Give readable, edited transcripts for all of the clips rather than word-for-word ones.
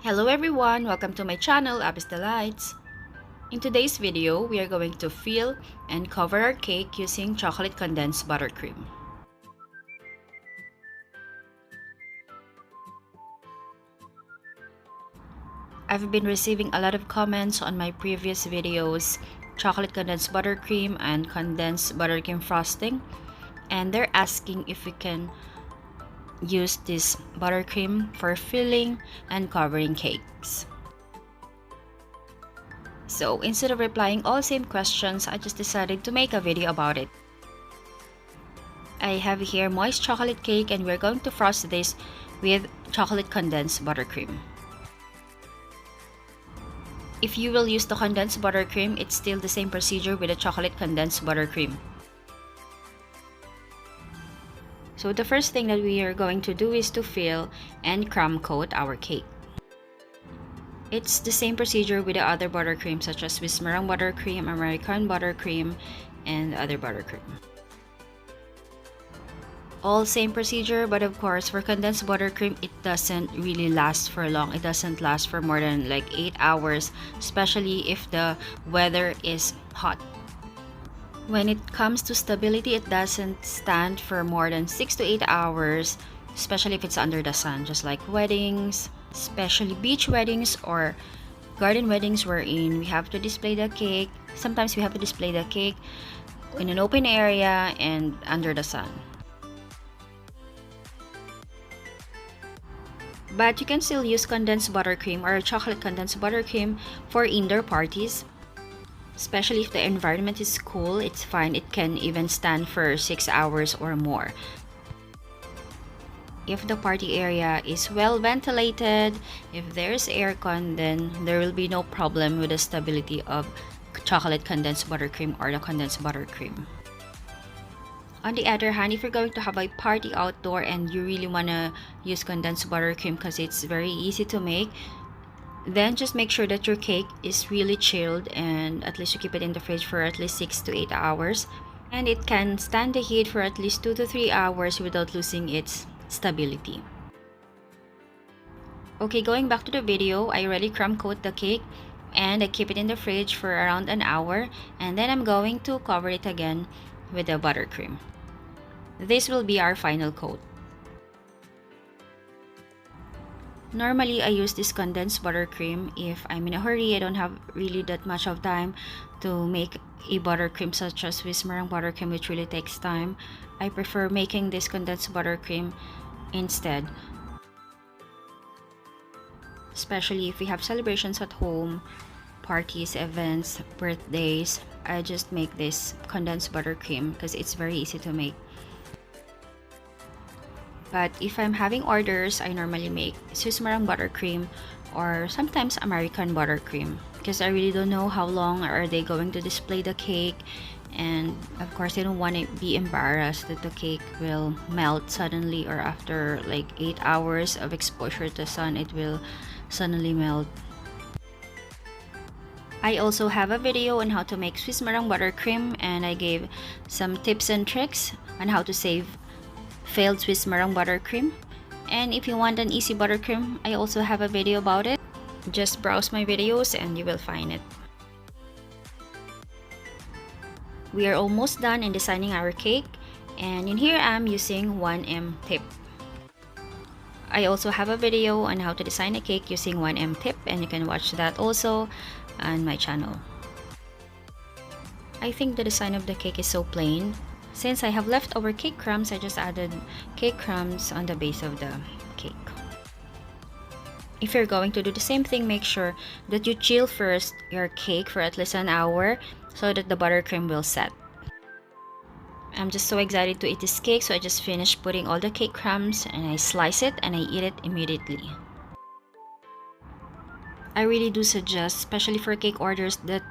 Hello everyone, welcome to my channel, Abby's Delights. In today's video, we are going to fill and cover our cake using chocolate condensed buttercream. I've been receiving a lot of comments on my previous videos, chocolate condensed buttercream and condensed buttercream frosting, and they're asking if we can use this buttercream for filling and covering cakes. So instead of replying all same questions, I just decided to make a video about it. I have here moist chocolate cake and we're going to frost this with chocolate condensed buttercream. If you will use the condensed buttercream, it's still the same procedure with the chocolate condensed buttercream. So the first thing that we are going to do is to fill and crumb coat our cake. It's the same procedure with the other buttercream such as Swiss Meringue buttercream, American buttercream, and other buttercream. All same procedure, but of course for condensed buttercream, it doesn't really last for long. It doesn't last for more than like 8 hours, especially if the weather is hot. When it comes to stability, it doesn't stand for more than 6 to 8 hours, especially if it's under the sun, just like weddings, especially beach weddings or garden weddings wherein we have to display the cake. Sometimes we have to display the cake in an open area and under the sun. But you can still use condensed buttercream or chocolate condensed buttercream for indoor parties. Especially if the environment is cool, it's fine. It can even stand for 6 hours or more. If the party area is well ventilated, if there's aircon, then there will be no problem with the stability of chocolate condensed buttercream or the condensed buttercream. On the other hand, if you're going to have a party outdoor and you really want to use condensed buttercream because it's very easy to make, then just make sure that your cake is really chilled and at least you keep it in the fridge for at least 6 to 8 hours. And it can stand the heat for at least 2 to 3 hours without losing its stability. Okay, going back to the video, I already crumb coat the cake and I keep it in the fridge for around an hour, and then I'm going to cover it again with the buttercream. This will be our final coat. Normally, I use this condensed buttercream if I'm in a hurry. I don't have really that much of time to make a buttercream such as Swiss Meringue buttercream, which really takes time. I prefer making this condensed buttercream instead. Especially if we have celebrations at home, parties, events, birthdays, I just make this condensed buttercream because it's very easy to make. But if I'm having orders, I normally make Swiss Meringue buttercream or sometimes American buttercream because I really don't know how long are they going to display the cake, and of course I don't want to be embarrassed that the cake will melt suddenly, or after like 8 hours of exposure to the sun it will suddenly melt. I also have a video on how to make Swiss Meringue buttercream, and I gave some tips and tricks on how to save failed Swiss Meringue buttercream. And if you want an easy buttercream, I also have a video about it. Just browse my videos and you will find it. We are almost done in designing our cake, and in here I'm using 1M tip. I also have a video on how to design a cake using 1M tip, and you can watch that also on my channel. I think the design of the cake is so plain. Since I have leftover cake crumbs, I just added cake crumbs on the base of the cake. If you're going to do the same thing, make sure that you chill first your cake for at least an hour so that the buttercream will set. I'm just so excited to eat this cake, so I just finished putting all the cake crumbs and I slice it and I eat it immediately. I really do suggest, especially for cake orders, that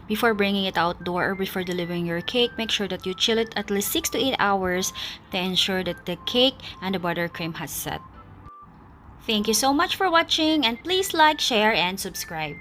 before bringing it outdoor or before delivering your cake, make sure that you chill it at least 6 to 8 hours to ensure that the cake and the buttercream has set. Thank you so much for watching, and please like, share, and subscribe.